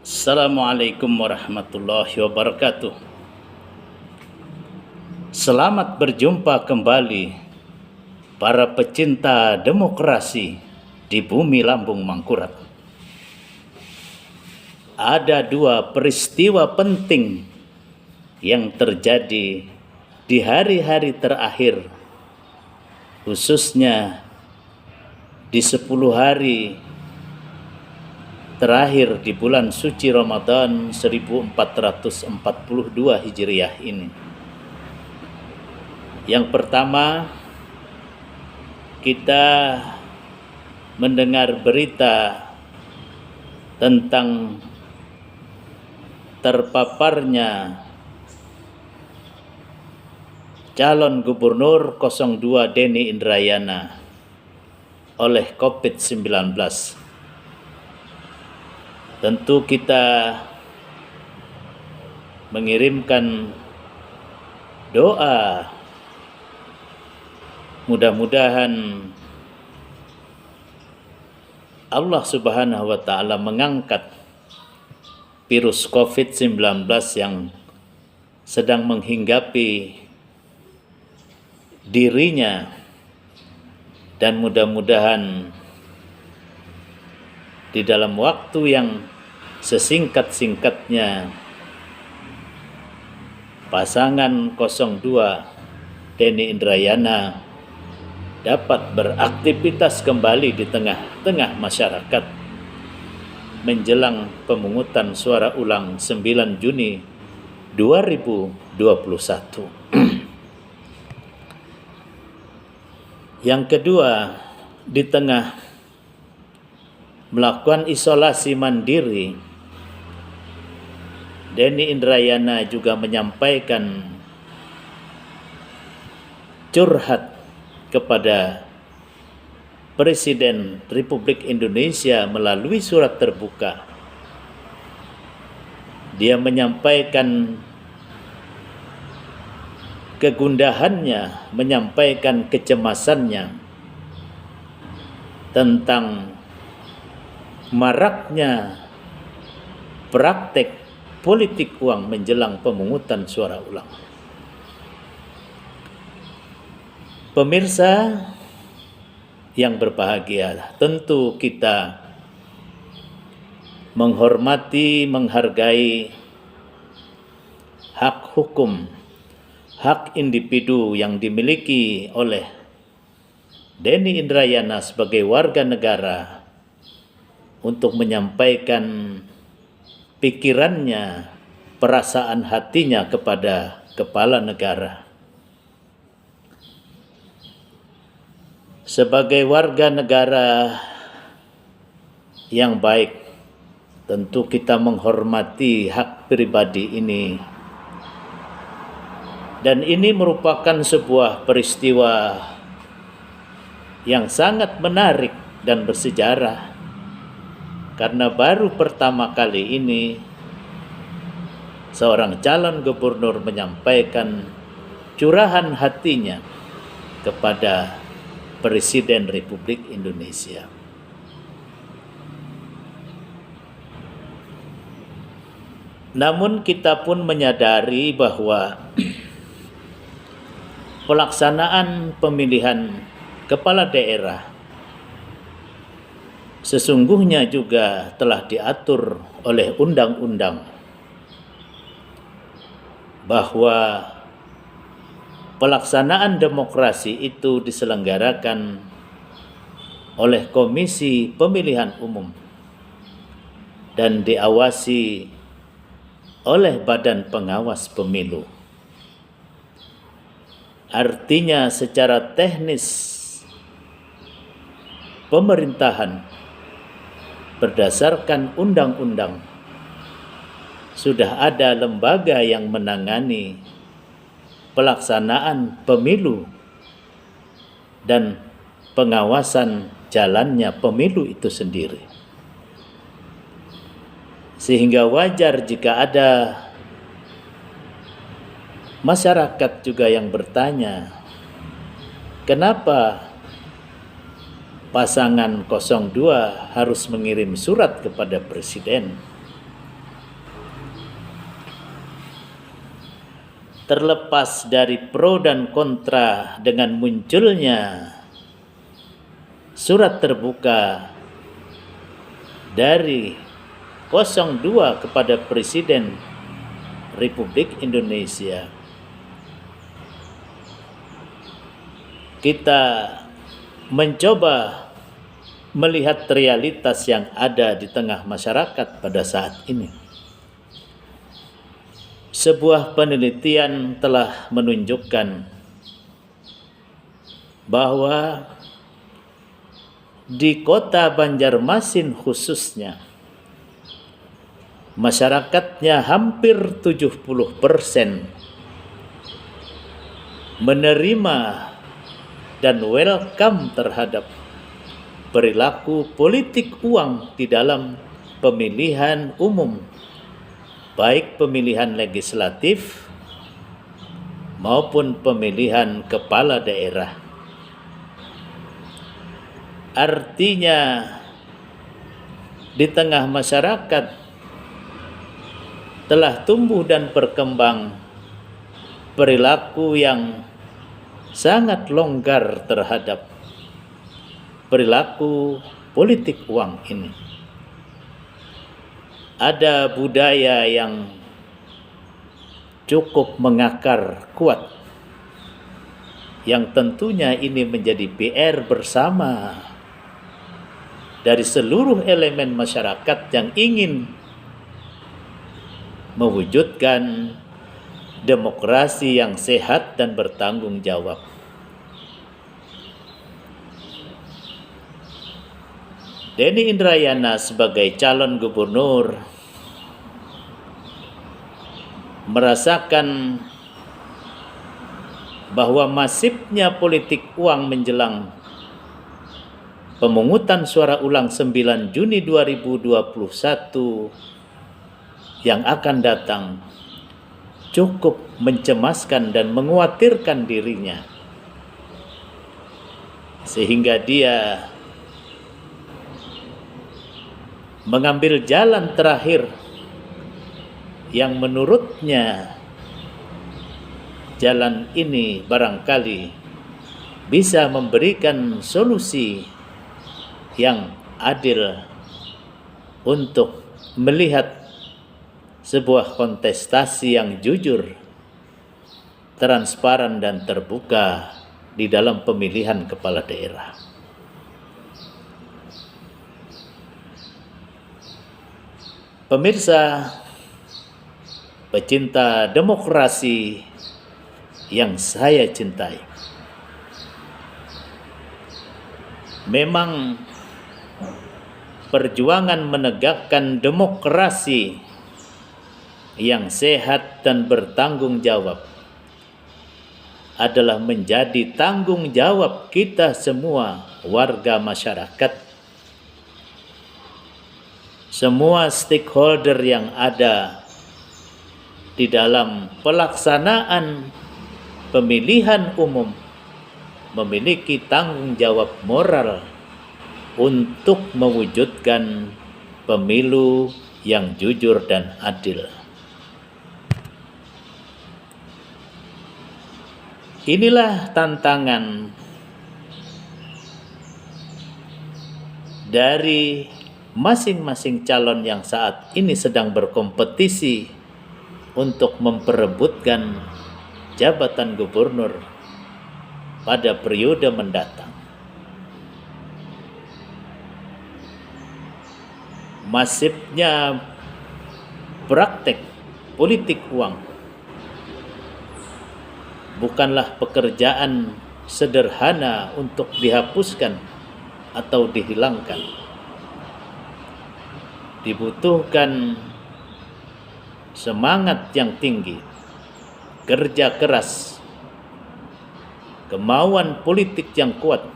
Assalamualaikum warahmatullahi wabarakatuh. Selamat berjumpa kembali para pecinta demokrasi di bumi lambung Mangkurat. Ada dua peristiwa penting yang terjadi di hari-hari terakhir, khususnya di 10 hari terakhir di bulan suci Ramadan 1442 Hijriah ini. Yang pertama, kita mendengar berita tentang terpaparnya calon gubernur 02 Denny Indrayana oleh COVID-19. Tentu kita mengirimkan doa, mudah-mudahan Allah Subhanahu wa Ta'ala mengangkat virus COVID-19 yang sedang menghinggapi dirinya, dan mudah-mudahan di dalam waktu yang sesingkat-singkatnya pasangan 02 Denny Indrayana dapat beraktivitas kembali di tengah-tengah masyarakat menjelang pemungutan suara ulang 9 Juni 2021. Yang kedua, di tengah melakukan isolasi mandiri, Denny Indrayana juga menyampaikan curhat kepada Presiden Republik Indonesia melalui surat terbuka. Dia menyampaikan kegundahannya, menyampaikan kecemasannya tentang maraknya praktek politik uang menjelang pemungutan suara ulang. Pemirsa yang berbahagia, tentu kita menghormati, menghargai hak hukum, hak individu yang dimiliki oleh Denny Indrayana sebagai warga negara untuk menyampaikan pikirannya, perasaan hatinya kepada kepala negara. Sebagai warga negara yang baik, tentu kita menghormati hak pribadi ini. Dan ini merupakan sebuah peristiwa yang sangat menarik dan bersejarah, karena baru pertama kali ini seorang calon gubernur menyampaikan curahan hatinya kepada Presiden Republik Indonesia. Namun kita pun menyadari bahwa pelaksanaan pemilihan kepala daerah sesungguhnya juga telah diatur oleh undang-undang, bahwa pelaksanaan demokrasi itu diselenggarakan oleh Komisi Pemilihan Umum dan diawasi oleh Badan Pengawas Pemilu. Artinya secara teknis pemerintahan berdasarkan undang-undang sudah ada lembaga yang menangani pelaksanaan pemilu dan pengawasan jalannya pemilu itu sendiri. Sehingga wajar jika ada masyarakat juga yang bertanya, kenapa pasangan 02 harus mengirim surat kepada Presiden? terlepas dari pro dan kontra dengan munculnya surat terbuka dari 02 kepada Presiden Republik Indonesia, kita mencoba melihat realitas yang ada di tengah masyarakat pada saat ini. Sebuah penelitian telah menunjukkan bahwa di kota Banjarmasin khususnya, masyarakatnya hampir 70% menerima dan welcome terhadap perilaku politik uang di dalam pemilihan umum, baik pemilihan legislatif maupun pemilihan kepala daerah. Artinya, di tengah masyarakat telah tumbuh dan berkembang perilaku yang sangat longgar terhadap perilaku politik uang ini. Ada budaya yang cukup mengakar kuat, yang tentunya ini menjadi PR bersama dari seluruh elemen masyarakat yang ingin mewujudkan demokrasi yang sehat dan bertanggung jawab. Denny Indrayana sebagai calon gubernur merasakan bahwa masifnya politik uang menjelang pemungutan suara ulang 9 Juni 2021 yang akan datang cukup mencemaskan dan mengkhawatirkan dirinya, sehingga dia mengambil jalan terakhir yang menurutnya jalan ini barangkali bisa memberikan solusi yang adil untuk melihat sebuah kontestasi yang jujur, transparan dan terbuka di dalam pemilihan kepala daerah. Pemirsa, pecinta demokrasi yang saya cintai, memang perjuangan menegakkan demokrasi yang sehat dan bertanggung jawab adalah menjadi tanggung jawab kita semua warga masyarakat, semua stakeholder yang ada di dalam pelaksanaan pemilihan umum memiliki tanggung jawab moral untuk mewujudkan pemilu yang jujur dan adil. Inilah tantangan dari masing-masing calon yang saat ini sedang berkompetisi untuk memperebutkan jabatan gubernur pada periode mendatang. Masifnya praktek politik uang bukanlah pekerjaan sederhana untuk dihapuskan atau dihilangkan. Dibutuhkan semangat yang tinggi, kerja keras, kemauan politik yang kuat,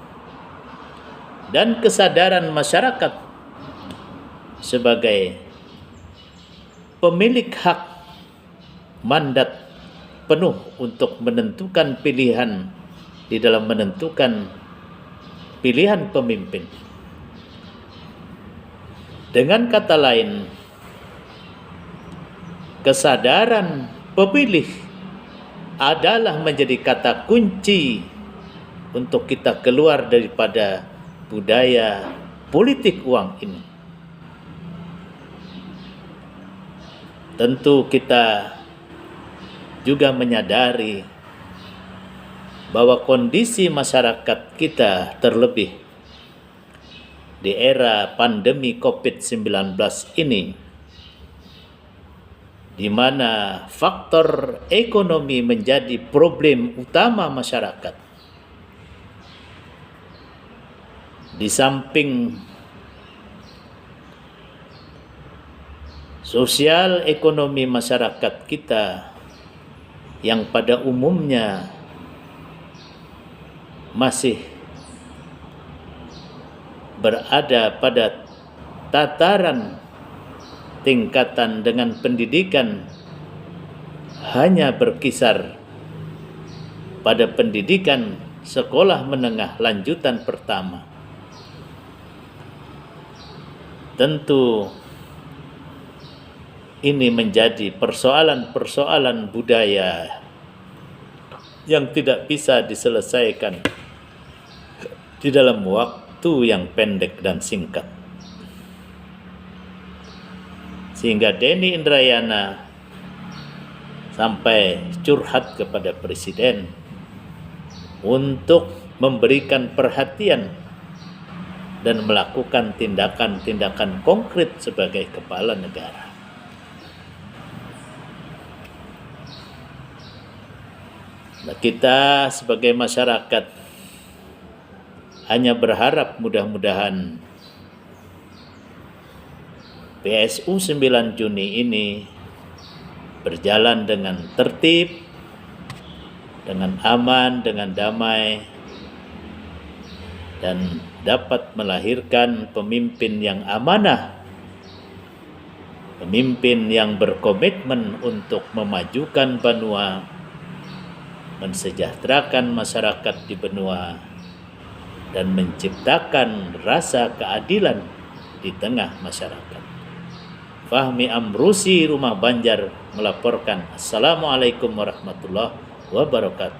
dan kesadaran masyarakat sebagai pemilik hak mandat penuh untuk menentukan pilihan di dalam menentukan pilihan pemimpin. Dengan kata lain, kesadaran pemilih adalah menjadi kata kunci untuk kita keluar daripada budaya politik uang ini. Tentu kita juga menyadari bahwa kondisi masyarakat kita, terlebih di era pandemi COVID-19 ini, di mana faktor ekonomi menjadi problem utama masyarakat. Di samping sosial ekonomi masyarakat kita yang pada umumnya masih berada pada tataran tingkatan dengan pendidikan hanya berkisar pada pendidikan sekolah menengah lanjutan pertama. Tentu ini menjadi persoalan-persoalan budaya yang tidak bisa diselesaikan di dalam waktu yang pendek dan singkat. Sehingga Denny Indrayana sampai curhat kepada Presiden untuk memberikan perhatian dan melakukan tindakan-tindakan konkret sebagai kepala negara. Nah, kita sebagai masyarakat hanya berharap mudah-mudahan PSU 9 Juni ini berjalan dengan tertib, dengan aman, dengan damai, dan dapat melahirkan pemimpin yang amanah, pemimpin yang berkomitmen untuk memajukan benua, mensejahterakan masyarakat di benua, dan menciptakan rasa keadilan di tengah masyarakat. Fahmi Amrusi, Rumah Banjar, melaporkan. Assalamualaikum warahmatullahi wabarakatuh.